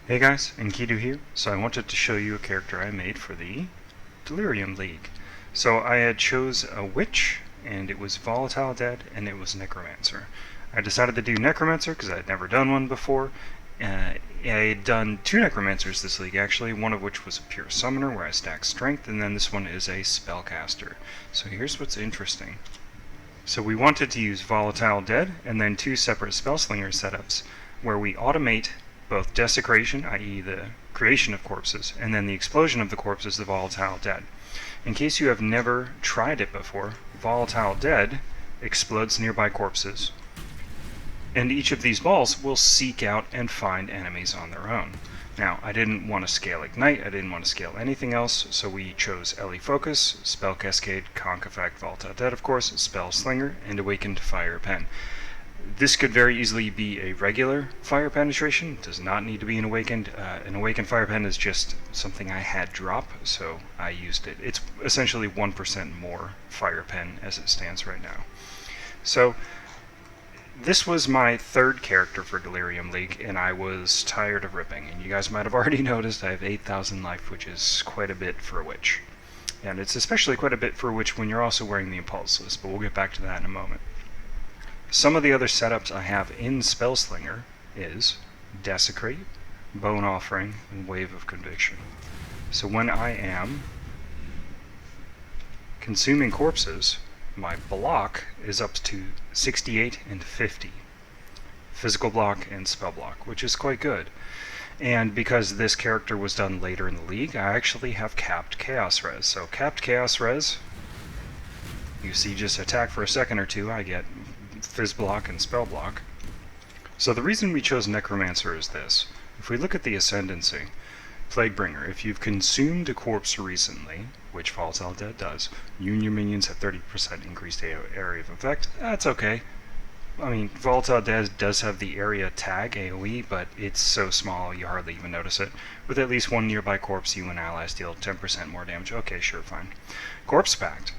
Hey guys, Enkidu here. So I wanted to show you a character I made for the Delirium League. So I had chose a witch, and it was Volatile Dead, and it was Necromancer. I decided to do Necromancer because I had never done one before. I had done two Necromancers this league actually, one of which was a pure summoner where I stacked strength, and then this one is a spellcaster. So here's what's interesting. So we wanted to use Volatile Dead, and then two separate Spellslinger setups where we automate both desecration, i.e. the creation of corpses, and then the explosion of the corpses, the Volatile Dead. In case you have never tried it before, Volatile Dead explodes nearby corpses, and each of these balls will seek out and find enemies on their own. Now, I didn't want to scale Ignite, I didn't want to scale anything else, so we chose LE Focus, Spell Cascade, Conk Effect, Volatile Dead of course, Spellslinger, and Awakened Fire Pen. This could very easily be a regular fire penetration. It does not need to be an awakened. An awakened fire pen is just something I had drop, so I used it. It's essentially 1% more fire pen as it stands right now. So this was my third character for Delirium League, and I was tired of ripping. And you guys might have already noticed I have 8,000 life, which is quite a bit for a witch. And it's especially quite a bit for a witch when you're also wearing the Impulse list, but we'll get back to that in a moment. Some of the other setups I have in Spellslinger is Desecrate, Bone Offering, and Wave of Conviction. So when I am consuming corpses, my block is up to 68 and 50. Physical block and spell block, which is quite good. And because this character was done later in the league, I actually have capped Chaos Res. So capped Chaos Res, you see just attack for a second or two, I get Fizz block and spell block. So the reason we chose Necromancer is this. If we look at the Ascendancy, Plaguebringer, if you've consumed a corpse recently, which Volatile Dead does, you and your minions have 30% increased area of effect. That's okay. I mean, Volatile Dead does have the area tag AoE, but it's so small you hardly even notice it. With at least one nearby corpse, you and allies deal 10% more damage. Okay, sure, fine. Corpse Pact.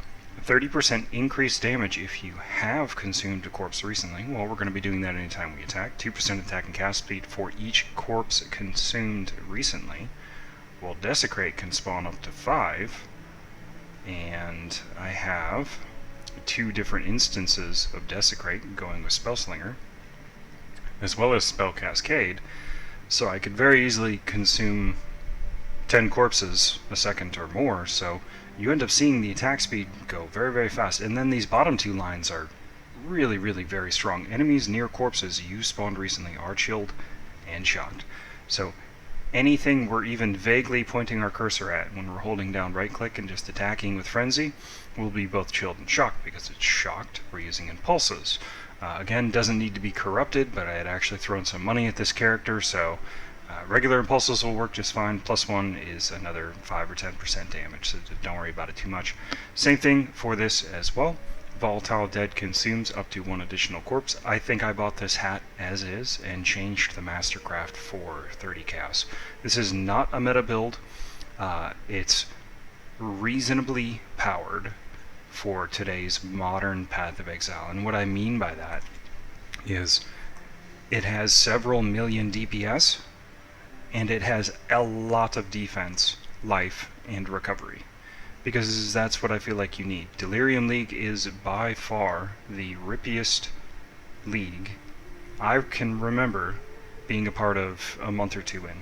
30% increased damage if you have consumed a corpse recently. Well, we're going to be doing that anytime we attack. 2% attack and cast speed for each corpse consumed recently. Well, Desecrate can spawn up to 5. And I have two different instances of Desecrate going with Spellslinger, as well as Spell Cascade. So I could very easily consume 10 corpses a second or more, so you end up seeing the attack speed go very, very fast. And then these bottom two lines are really, really very strong. Enemies near corpses you spawned recently are chilled and shocked. So anything we're even vaguely pointing our cursor at when we're holding down right click and just attacking with Frenzy will be both chilled and shocked. Because it's shocked, we're using impulses. Again, doesn't need to be corrupted, but I had actually thrown some money at this character, so regular impulses will work just fine. +1 is another 5 or 10% damage, so don't worry about it too much. Same thing for this as well. Volatile Dead consumes up to 1 additional corpse. I think I bought this hat as is and changed the Mastercraft for 30 chaos. This is not a meta build. It's reasonably powered for today's modern Path of Exile. And what I mean by that is it has several million DPS, and it has a lot of defense, life, and recovery. Because that's what I feel like you need. Delirium League is by far the rippiest league I can remember being a part of a month or two in.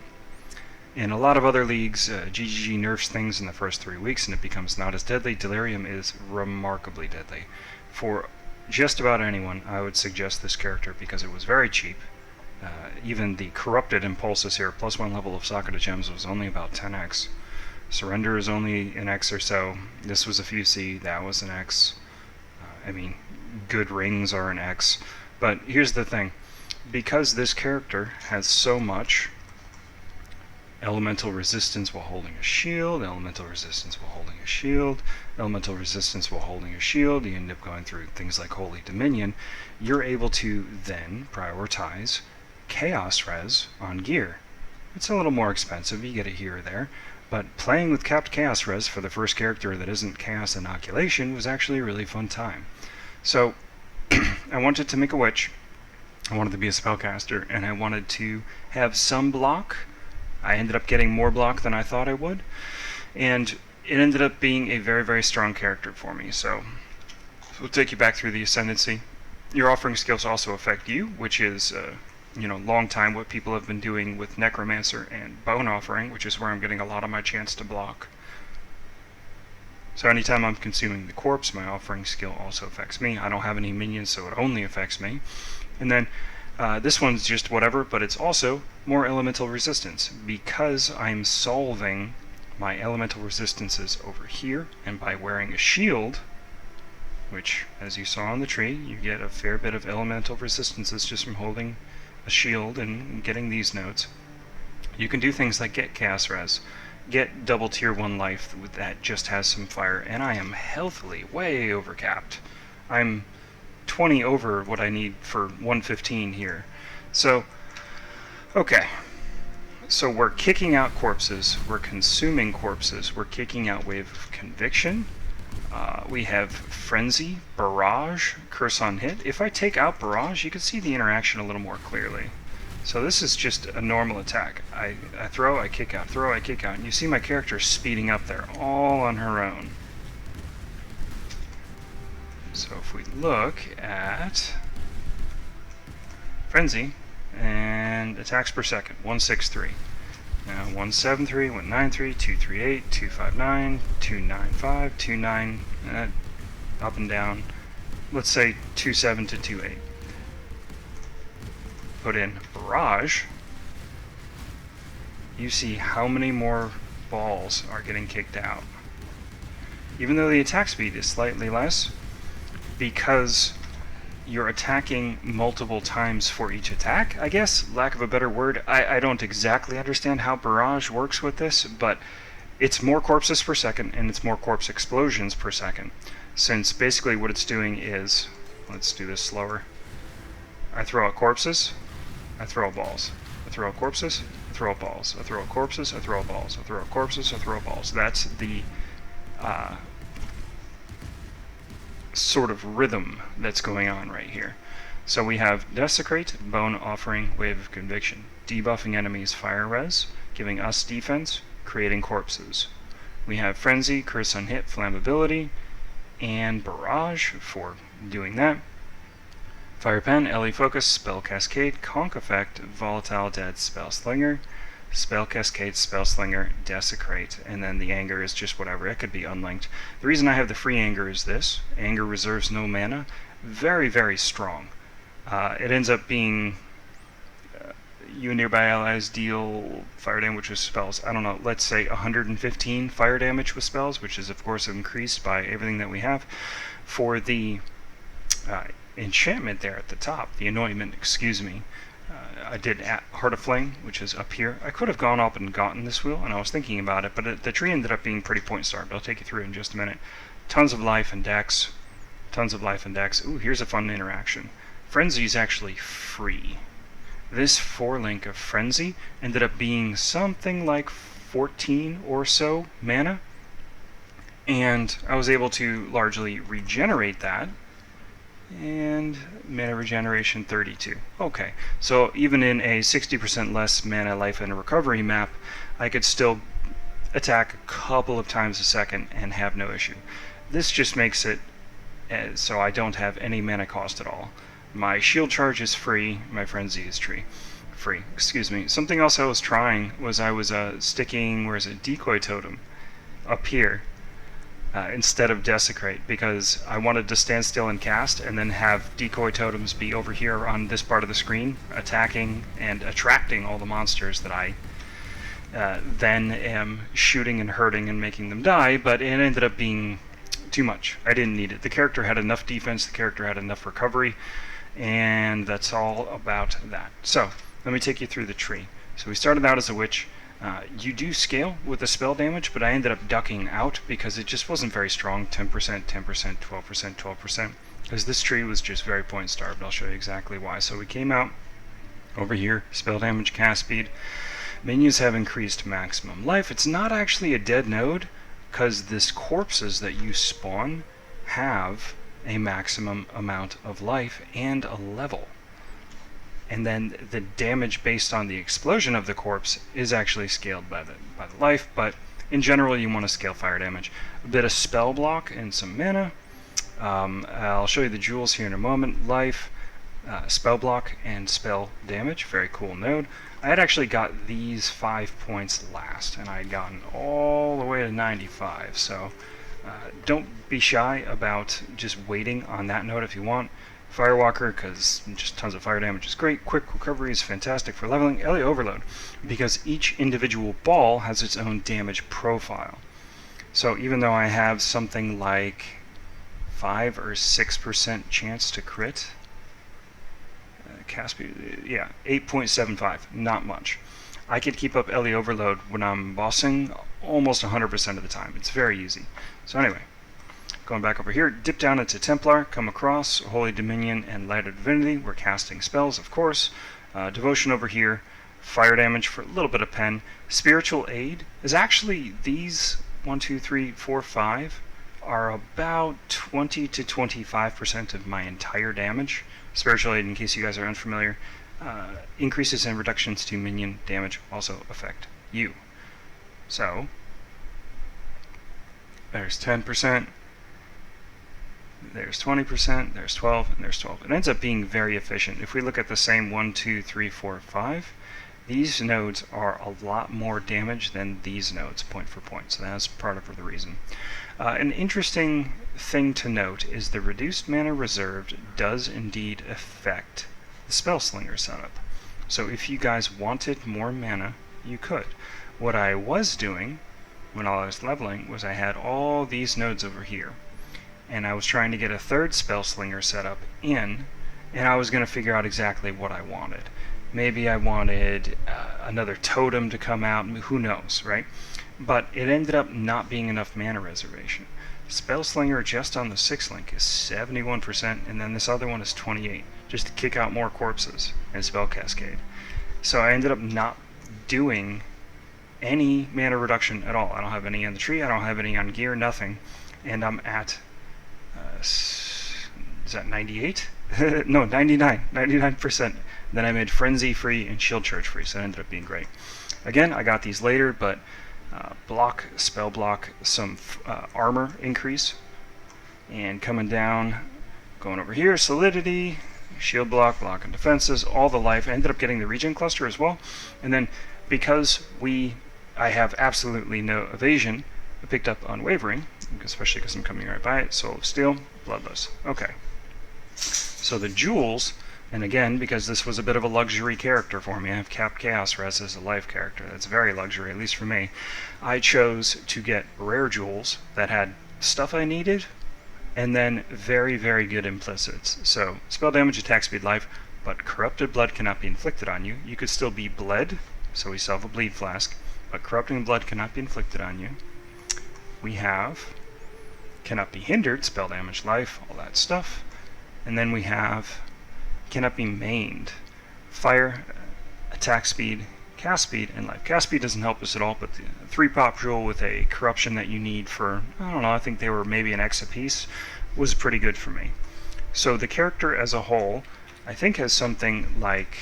In a lot of other leagues, GGG nerfs things in the first 3 weeks and it becomes not as deadly. Delirium is remarkably deadly. For just about anyone, I would suggest this character because it was very cheap. Even the corrupted impulses here, +1 level of Socket of Gems was only about 10x. Surrender is only an X or so. This was a few C, that was an X. I mean, good rings are an X. But here's the thing. Because this character has so much elemental resistance while holding a shield, elemental resistance while holding a shield, elemental resistance while holding a shield, you end up going through things like Holy Dominion, you're able to then prioritize Chaos Res on gear. It's a little more expensive, you get it here or there, but playing with capped Chaos Res for the first character that isn't Chaos Inoculation was actually a really fun time. So, I wanted to make a witch, I wanted to be a spellcaster, and I wanted to have some block, I ended up getting more block than I thought I would, and it ended up being a very, very strong character for me. So we'll take you back through the Ascendancy. Your offering skills also affect you, which is long time what people have been doing with Necromancer and Bone Offering, which is where I'm getting a lot of my chance to block. So anytime I'm consuming the corpse, my offering skill also affects me. I don't have any minions, so it only affects me. And then this one's just whatever, but it's also more elemental resistance, because I'm solving my elemental resistances over here, and by wearing a shield, which, as you saw on the tree, you get a fair bit of elemental resistances just from holding a shield and getting these nodes. You can do things like get cast res, get double tier 1 life that just has some fire, and I am healthily way overcapped. I'm 20 over what I need for 115 here. So, okay. So we're kicking out corpses, we're consuming corpses, we're kicking out Wave of Conviction. We have Frenzy, Barrage, Curse on Hit. If I take out Barrage, you can see the interaction a little more clearly. So this is just a normal attack. I throw, I kick out, throw, I kick out, and you see my character speeding up there, all on her own. So if we look at Frenzy, and attacks per second, 163. Now 173, 193, 238, 259, 295, 29, up and down. Let's say 27 to 28. Put in Barrage. You see how many more balls are getting kicked out. Even though the attack speed is slightly less, because you're attacking multiple times for each attack, I guess, lack of a better word. I don't exactly understand how Barrage works with this, but it's more corpses per second, and it's more corpse explosions per second. Since basically what it's doing is, let's do this slower. I throw out corpses, I throw out balls. I throw out corpses, I throw out balls. I throw out corpses, I throw out balls. I throw out corpses, I throw out balls. That's the sort of rhythm that's going on right here. So we have Desecrate, Bone Offering, Wave of Conviction, debuffing enemies fire res, giving us defense, creating corpses. We have Frenzy, Curse on Hit, Flammability, and Barrage for doing that. Fire Pen, LE Focus, Spell Cascade, Conk Effect, Volatile Dead, Spellslinger, Spell Cascade, Spellslinger, Desecrate, and then the Anger is just whatever. It could be unlinked. The reason I have the free Anger is this. Anger reserves no mana. Very, very strong. It ends up being you and nearby allies deal fire damage with spells. I don't know, let's say 115 fire damage with spells, which is of course increased by everything that we have. For the enchantment there at the top, the anointment, excuse me, I did Heart of Flame, which is up here. I could have gone up and gotten this wheel, and I was thinking about it, but the tree ended up being pretty point starved. I'll take you through it in just a minute. Tons of life and dex. Tons of life and dex. Ooh, here's a fun interaction. Frenzy is actually free. This 4-link of Frenzy ended up being something like 14 or so mana, and I was able to largely regenerate that. And mana regeneration 32. Okay, so even in a 60% less mana, life, and recovery map, I could still attack a couple of times a second and have no issue. This just makes it so I don't have any mana cost at all. My shield charge is free, my frenzy is free. Excuse me. Something else I was trying was I was sticking, where's it, decoy totem up here. Instead of Desecrate, because I wanted to stand still and cast and then have decoy totems be over here on this part of the screen, attacking and attracting all the monsters that I then am shooting and hurting and making them die, but it ended up being too much. I didn't need it. The character had enough defense, the character had enough recovery, and that's all about that. So, let me take you through the tree. So we started out as a witch. You do scale with the spell damage, but I ended up ducking out because it just wasn't very strong. 10%, 10%, 12%, 12%, because this tree was just very point starved. I'll show you exactly why. So we came out over here, spell damage, cast speed. Minions have increased maximum life. It's not actually a dead node, because this corpses that you spawn have a maximum amount of life and a level. and then the damage based on the explosion of the corpse is actually scaled by the life, but in general you want to scale fire damage. A bit of spell block and some mana. I'll show you the jewels here in a moment. Life, spell block, and spell damage. Very cool node. I had actually got these 5 points last, and I had gotten all the way to 95, so don't be shy about just waiting on that node if you want. Firewalker, because just tons of fire damage is great. Quick recovery is fantastic for leveling. Ellie Overload, because each individual ball has its own damage profile. So even though I have something like 5 or 6% chance to crit, cast speed, yeah, 8.75, not much. I could keep up Ellie Overload when I'm bossing almost 100% of the time. It's very easy. So anyway, going back over here, dip down into Templar, come across Holy Dominion and Light of Divinity. We're casting spells, of course. Devotion over here, fire damage for a little bit of pen. Spiritual Aid is actually these 1, 2, 3, 4, 5 are about 20 to 25% of my entire damage. Spiritual Aid, in case you guys are unfamiliar, increases and reductions to minion damage also affect you. So, there's 10%, there's 20%, there's 12, and there's 12. It ends up being very efficient. If we look at the same 1, 2, 3, 4, 5, these nodes are a lot more damage than these nodes, point for point, so that's part of the reason. An interesting thing to note is the reduced mana reserved does indeed affect the Spellslinger setup. So if you guys wanted more mana, you could. What I was doing when I was leveling was I had all these nodes over here, and I was trying to get a third Spellslinger setup in, and I was going to figure out exactly what I wanted. Maybe I wanted another totem to come out, who knows, right? But it ended up not being enough mana reservation. Spellslinger just on the 6 link is 71%, and then this other one is 28, just to kick out more corpses and spell cascade. So I ended up not doing any mana reduction at all. I don't have any on the tree, I don't have any on gear, nothing. And I'm at, is that 98? No, 99%. Then I made Frenzy free and Shield Charge free, so it ended up being great. Again, I got these later, but block, spell block, some armor increase, and coming down, going over here, solidity, shield block, block and defenses, all the life. I ended up getting the regen cluster as well, and then because I have absolutely no evasion, I picked up Unwavering, especially because I'm coming right by it. Soul of Steel, Bloodless. Okay, so the jewels. And again, because this was a bit of a luxury character for me, I have Capped Chaos Res as a life character. That's very luxury, at least for me. I chose to get rare jewels that had stuff I needed, and then very, very good implicits. So, spell damage, attack speed, life, but corrupted blood cannot be inflicted on you. You could still be bled, so we still have a bleed flask, but corrupting blood cannot be inflicted on you. We have cannot be hindered, spell damage, life, all that stuff. And then we have cannot be mained. Fire, attack speed, cast speed, and life. Cast speed doesn't help us at all, but the 3-pop jewel with a corruption that you need for, I don't know, I think they were maybe an X apiece, was pretty good for me. So the character as a whole, I think has something like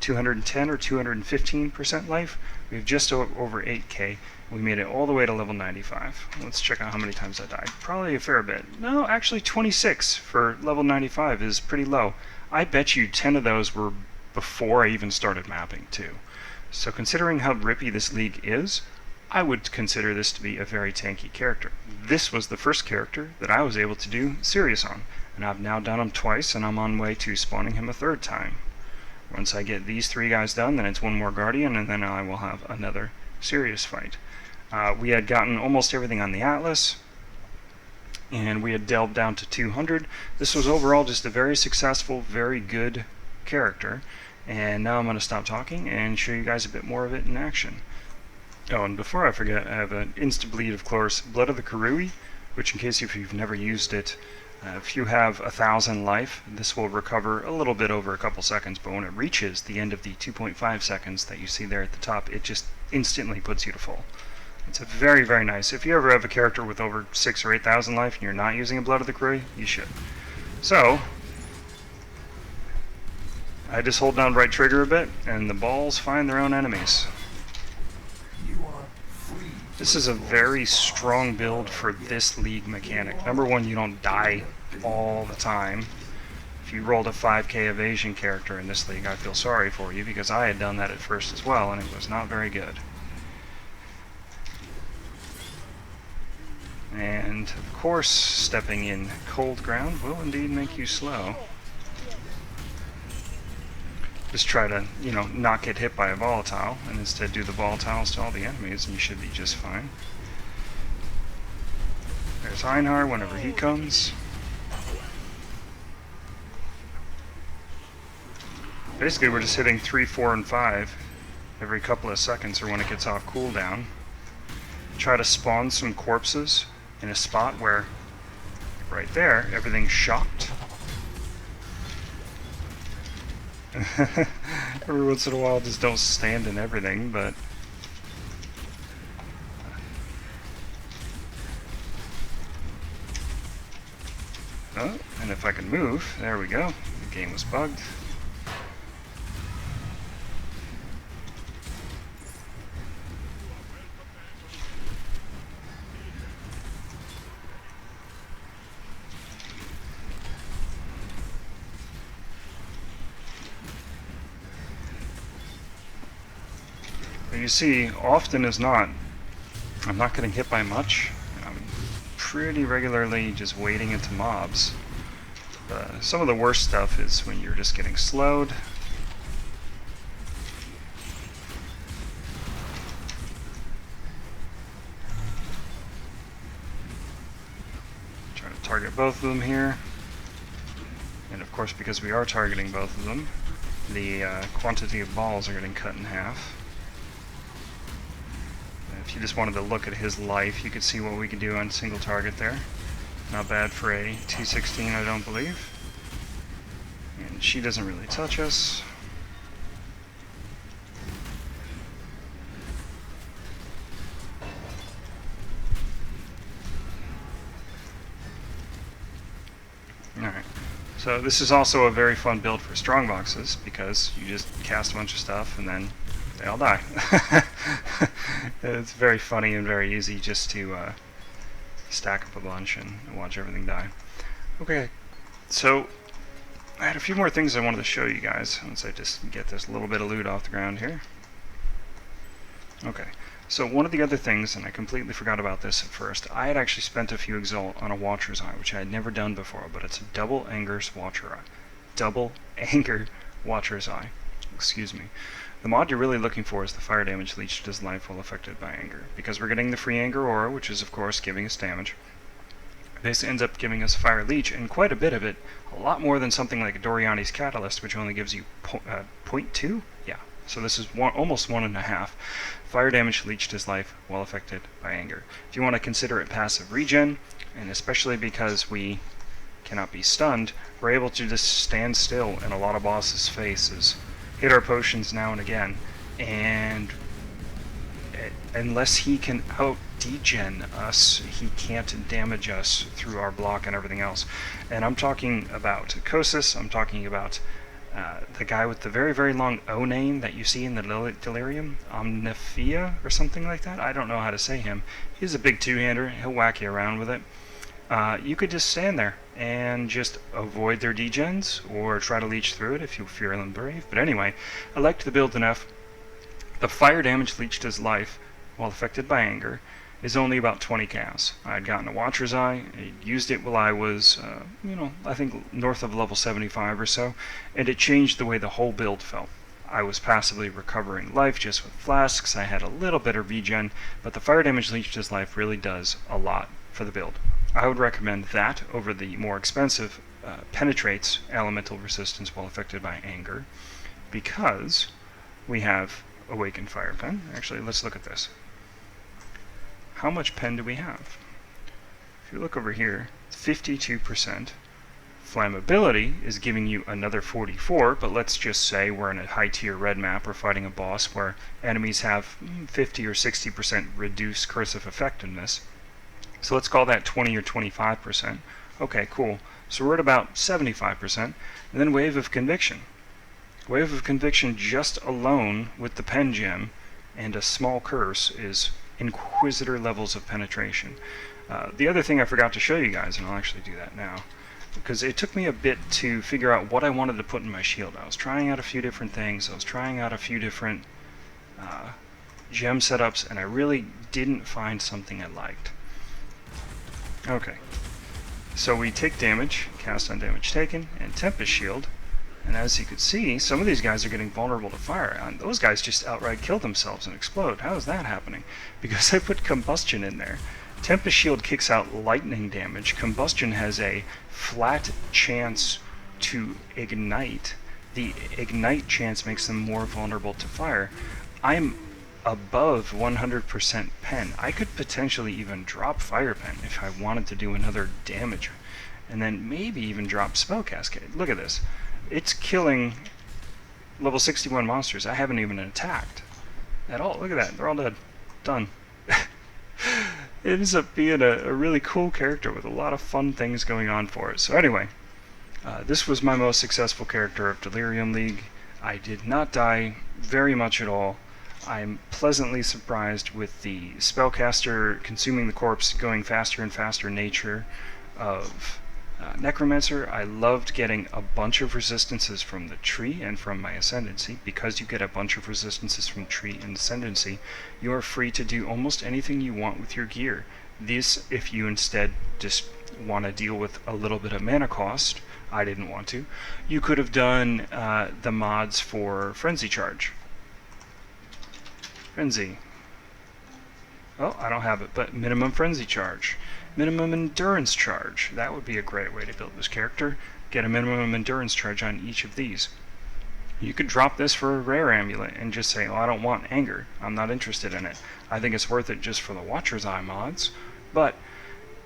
210 or 215% life. We have just over 8k. We made it all the way to level 95. Let's check out how many times I died. Probably a fair bit. No, actually 26 for level 95 is pretty low. I bet you 10 of those were before I even started mapping too. So considering how rippy this league is, I would consider this to be a very tanky character. This was the first character that I was able to do serious on, and I've now done him twice, and I'm on way to spawning him a third time. Once I get these 3 guys done, then it's one more Guardian, and then I will have another serious fight. We had gotten almost everything on the Atlas, and we had delved down to 200. This was overall just a very successful, very good character, and now I'm going to stop talking and show you guys a bit more of it in action. Oh, and before I forget, I have an insta-bleed, of course, Blood of the Karui, which in case if you've never used it, if you have 1,000 life, this will recover a little bit over a couple seconds, but when it reaches the end of the 2.5 seconds that you see there at the top, it just instantly puts you to full. It's a very, very nice. If you ever have a character with over 6,000 or 8,000 life and you're not using a Blood of the Karui, you should. So, I just hold down right trigger a bit, and the balls find their own enemies. This is a very strong build for this league mechanic. Number one, you don't die all the time. If you rolled a 5k evasion character in this league, I feel sorry for you, because I had done that at first as well, and it was not very good. And, of course, stepping in cold ground will indeed make you slow. Just try to, you know, not get hit by a volatile, and instead do the volatiles to all the enemies, and you should be just fine. There's Einhar whenever he comes. Basically, we're just hitting 3, 4, and 5 every couple of seconds, or when it gets off cooldown. Try to spawn some corpses in a spot where, right there, everything's shocked. Every once in a while, just don't stand in everything, but... Oh, and if I can move, there we go. The game was bugged. You see, often as not, I'm not getting hit by much. I'm pretty regularly just wading into mobs. Some of the worst stuff is when you're just getting slowed. Try to target both of them here. And of course, because we are targeting both of them, the quantity of balls are getting cut in half. If you just wanted to look at his life, you could see what we could do on single target there. Not bad for a T16, I don't believe. And she doesn't really touch us. Alright, so this is also a very fun build for strongboxes, because you just cast a bunch of stuff and then they all die. It's very funny and very easy just to stack up a bunch and watch everything die. Okay, so I had a few more things I wanted to show you guys once I just get this little bit of loot off the ground here. Okay, so one of the other things, and I completely forgot about this at first, I had actually spent a few Exalt on a Watcher's Eye, which I had never done before, but it's a double Anger's Watcher Eye. Double Anger Watcher's Eye. Excuse me. The mod you're really looking for is the fire damage leech does life while affected by anger. Because we're getting the free anger aura, which is of course giving us damage. This ends up giving us fire leech, and quite a bit of it, a lot more than something like Doriani's Catalyst, which only gives you 0.2? Yeah, so this is almost 1.5. Fire damage leech does life while affected by anger. If you want to consider it passive regen, and especially because we cannot be stunned, we're able to just stand still in a lot of bosses' faces, hit our potions now and again, and unless he can out-degen us, he can't damage us through our block and everything else. And I'm talking about Kosis, I'm talking about the guy with the very, very long O name that you see in the Delirium, Omnifia or something like that. I don't know how to say him. He's a big two-hander, he'll whack you around with it. You could just stand there and just avoid their degens, or try to leech through it if you fear them brave. But anyway, I liked the build enough. The fire damage leech does life while affected by anger is only about 20 chaos. I had gotten a Watcher's Eye, I used it while I was, I think north of level 75 or so, and it changed the way the whole build felt. I was passively recovering life just with flasks, I had a little bit of regen, but the fire damage leech does life really does a lot for the build. I would recommend that over the more expensive penetrates elemental resistance while affected by anger, because we have Awakened Fire Pen. Actually, let's look at this. How much pen do we have? If you look over here, 52%. Flammability is giving you another 44, but let's just say we're in a high tier red map or fighting a boss where enemies have 50 or 60% reduced cursive effectiveness. So let's call that 20 or 25%. Okay, cool. So we're at about 75%. And then Wave of Conviction. Wave of Conviction just alone with the pen gem and a small curse is Inquisitor levels of penetration. The other thing I forgot to show you guys, and I'll actually do that now, because it took me a bit to figure out what I wanted to put in my shield. I was trying out a few different things, I was trying out a few different gem setups, and I really didn't find something I liked. Okay, so we take damage, cast on damage taken, and Tempest Shield, and as you can see, some of these guys are getting vulnerable to fire, and those guys just outright kill themselves and explode. How is that happening? Because I put Combustion in there. Tempest Shield kicks out lightning damage. Combustion has a flat chance to ignite. The ignite chance makes them more vulnerable to fire. I'm above 100% pen. I could potentially even drop Fire Pen if I wanted to do another damage, and then maybe even drop Spell Cascade. Look at this. It's killing level 61 monsters I haven't even attacked at all. Look at that. They're all dead. Done. It ends up being a really cool character with a lot of fun things going on for it. So anyway, this was my most successful character of Delirium League. I did not die very much at all. I'm pleasantly surprised with the spellcaster consuming the corpse going faster and faster nature of Necromancer. I loved getting a bunch of resistances from the tree and from my Ascendancy. Because you get a bunch of resistances from tree and Ascendancy, you are free to do almost anything you want with your gear. This, if you instead just want to deal with a little bit of mana cost, I didn't want to, you could have done the mods for Frenzy Charge. Frenzy. Oh, I don't have it, but minimum Frenzy Charge. Minimum Endurance Charge. That would be a great way to build this character. Get a minimum Endurance Charge on each of these. You could drop this for a rare amulet and just say, oh, I don't want Anger. I'm not interested in it. I think it's worth it just for the Watcher's Eye mods. But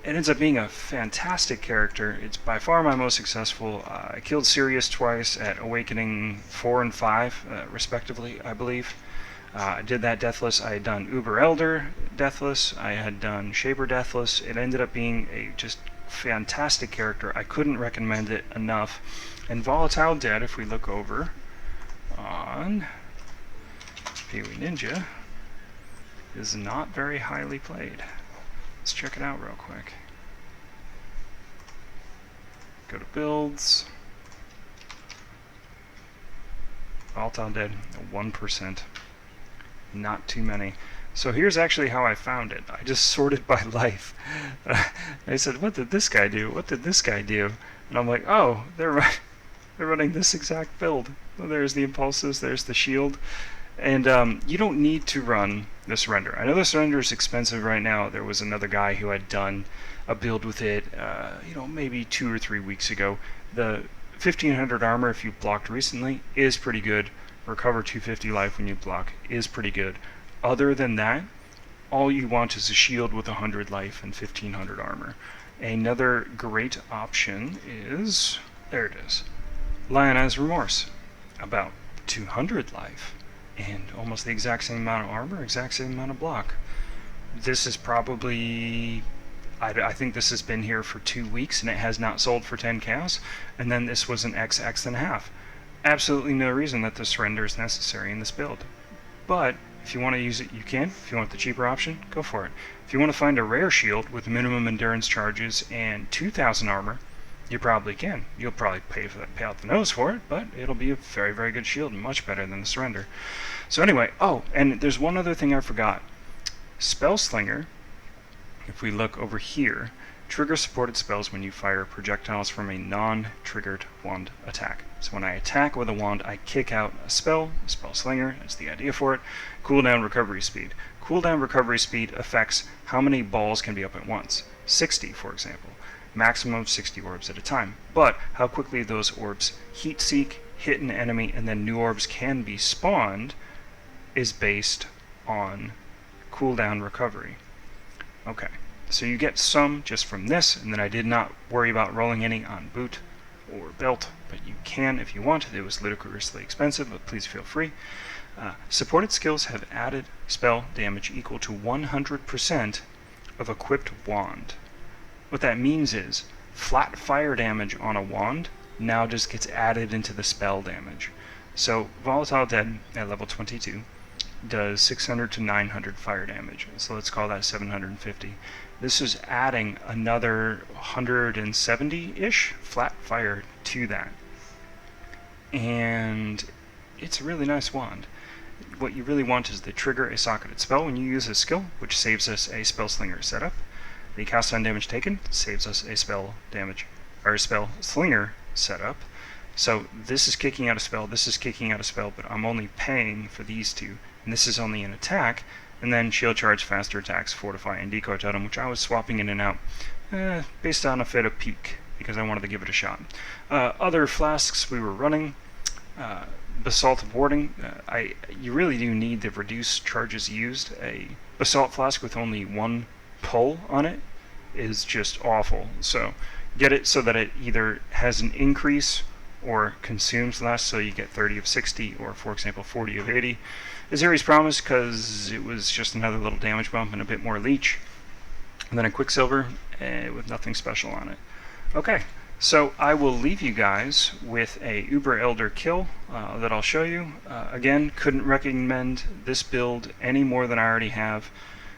it ends up being a fantastic character. It's by far my most successful. I killed Sirius twice at Awakening 4 and 5, respectively, I believe. I did that Deathless. I had done Uber Elder Deathless. I had done Shaper Deathless. It ended up being a just fantastic character. I couldn't recommend it enough. And Volatile Dead, if we look over on Pee-wee Ninja, is not very highly played. Let's check it out real quick. Go to builds. Volatile Dead, 1%. Not too many. So here's actually how I found it. I just sorted by life. I said, what did this guy do? What did this guy do? And I'm like, oh, they're running this exact build. Well, there's the impulses, there's the shield. And you don't need to run the surrender. I know the surrender is expensive right now. There was another guy who had done a build with it, maybe 2 or 3 weeks ago. The 1500 armor, if you blocked recently, is pretty good. Recover 250 life when you block is pretty good. Other than that, all you want is a shield with 100 life and 1500 armor. Another great option is, there it is, Lionized Remorse. About 200 life and almost the exact same amount of armor, exact same amount of block. This is probably, I think this has been here for 2 weeks and it has not sold for 10 cows, and then this was an XX and a half. Absolutely no reason that the surrender is necessary in this build. But if you want to use it, you can. If you want the cheaper option, go for it. If you want to find a rare shield with minimum endurance charges and 2000 armor, you probably can. You'll probably pay out the nose for it, but it'll be a very, very good shield, much better than the surrender. So anyway, oh, and there's one other thing I forgot. Spellslinger, if we look over here, trigger supported spells when you fire projectiles from a non-triggered wand attack. So when I attack with a wand, I kick out a spell, Spellslinger, that's the idea for it. Cooldown recovery speed. Cooldown recovery speed affects how many balls can be up at once. 60, for example. Maximum of 60 orbs at a time. But how quickly those orbs heat seek, hit an enemy, and then new orbs can be spawned is based on cooldown recovery. Okay. So you get some just from this, and then I did not worry about rolling any on boot or belt, but you can if you want. It was ludicrously expensive, but please feel free. Supported skills have added spell damage equal to 100% of equipped wand. What that means is flat fire damage on a wand now just gets added into the spell damage. So Volatile Dead at level 22 does 600 to 900 fire damage. So let's call that 750. This is adding another 170-ish flat fire to that. And it's a really nice wand. What you really want is to trigger a socketed spell when you use a skill, which saves us a Spellslinger setup. The cast on damage taken saves us a spell damage, or a Spellslinger setup. So this is kicking out a spell, this is kicking out a spell, but I'm only paying for these two, and this is only an attack, and then shield charge, faster attacks, fortify, and decoy totem, which I was swapping in and out based on a fit of peak, because I wanted to give it a shot. Other flasks we were running, Basalt Warding, you really do need the reduced charges used. A Basalt Flask with only one pull on it is just awful, so get it so that it either has an increase or consumes less, so you get 30 of 60, or for example 40 of 80. Azeri's Promise, because it was just another little damage bump and a bit more leech. And then a Quicksilver with nothing special on it. Okay, so I will leave you guys with a Uber Elder kill that I'll show you. Again, couldn't recommend this build any more than I already have.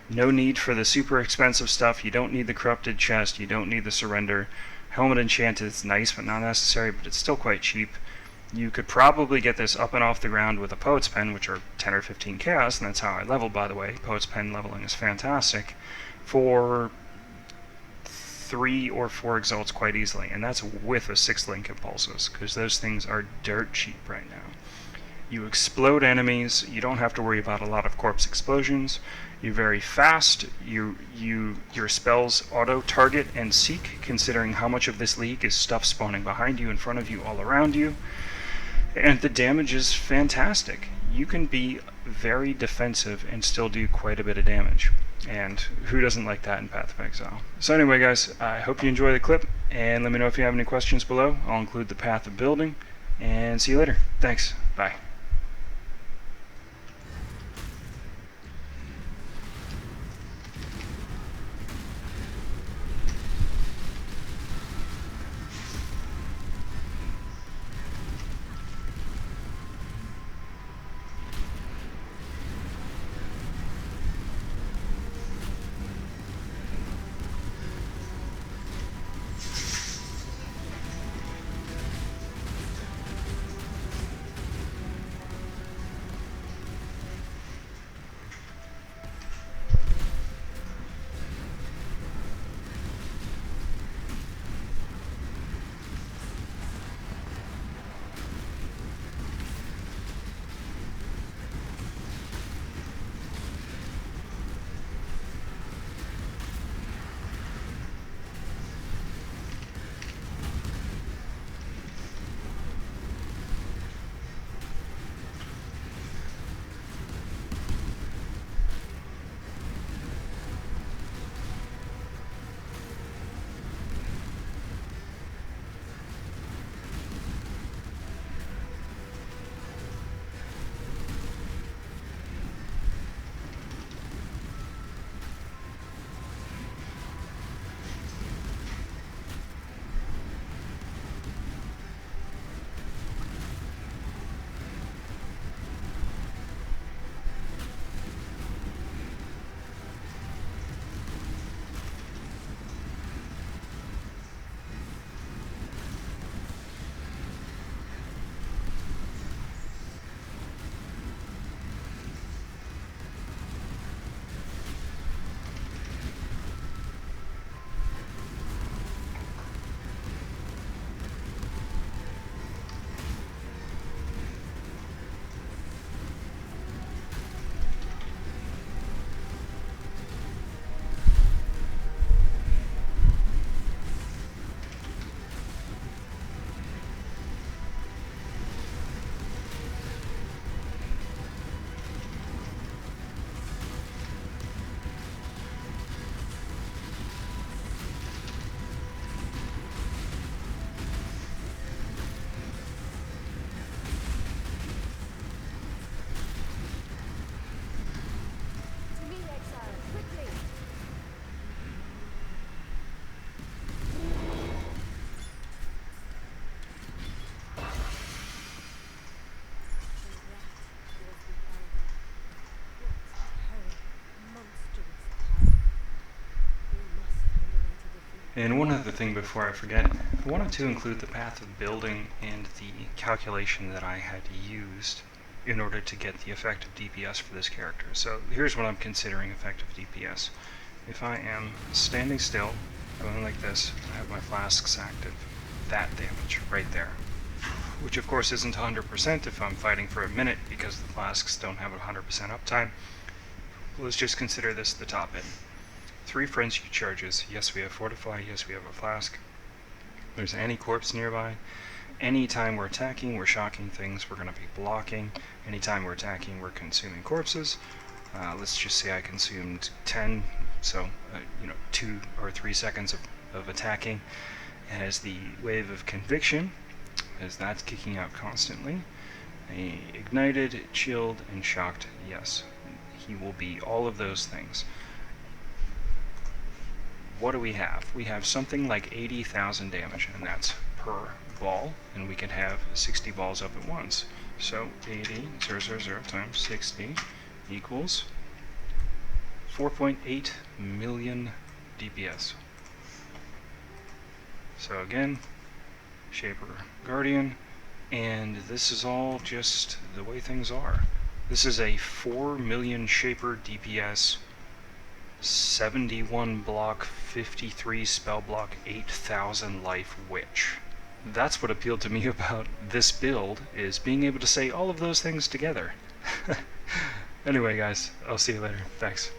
No need for the super expensive stuff. You don't need the Corrupted Chest, you don't need the Surrender. Helmet Enchanted is nice but not necessary, but it's still quite cheap. You could probably get this up and off the ground with a Poet's Pen, which are 10 or 15 chaos, and that's how I leveled, by the way. Poet's Pen leveling is fantastic, for 3 or 4 exalts quite easily, and that's with a 6-link impulses, because those things are dirt cheap right now. You explode enemies, you don't have to worry about a lot of corpse explosions, you're very fast, your spells auto-target and seek, considering how much of this league is stuff spawning behind you, in front of you, all around you, and the damage is fantastic. You can be very defensive and still do quite a bit of damage, and who doesn't like that in Path of Exile? So anyway guys, I hope you enjoy the clip, and let me know if you have any questions below. I'll include the path of building, and see you later. Thanks, bye. And one other thing before I forget, I wanted to include the path of building and the calculation that I had used in order to get the effective DPS for this character. So here's what I'm considering effective DPS. If I am standing still, going like this, I have my flasks active. That damage right there. Which of course isn't 100% if I'm fighting for a minute because the flasks don't have 100% uptime. Let's just consider this the top end. 3 frenzy charges. Yes, we have Fortify. Yes, we have a flask. There's any corpse nearby. Anytime we're attacking, we're shocking things, we're going to be blocking. Anytime we're attacking, we're consuming corpses. Let's just say I consumed 10, so 2 or 3 seconds of attacking. As the wave of conviction, as that's kicking out constantly. Ignited, chilled, and shocked. Yes, he will be all of those things. What do we have? We have something like 80,000 damage, and that's per ball, and we can have 60 balls up at once. So 80,000 times 60 equals 4.8 million DPS. So again, Shaper Guardian, and this is all just the way things are. This is a 4 million Shaper DPS, 71 block, 53 spell block, 8,000 life witch. That's what appealed to me about this build, is being able to say all of those things together. Anyway guys, I'll see you later. Thanks.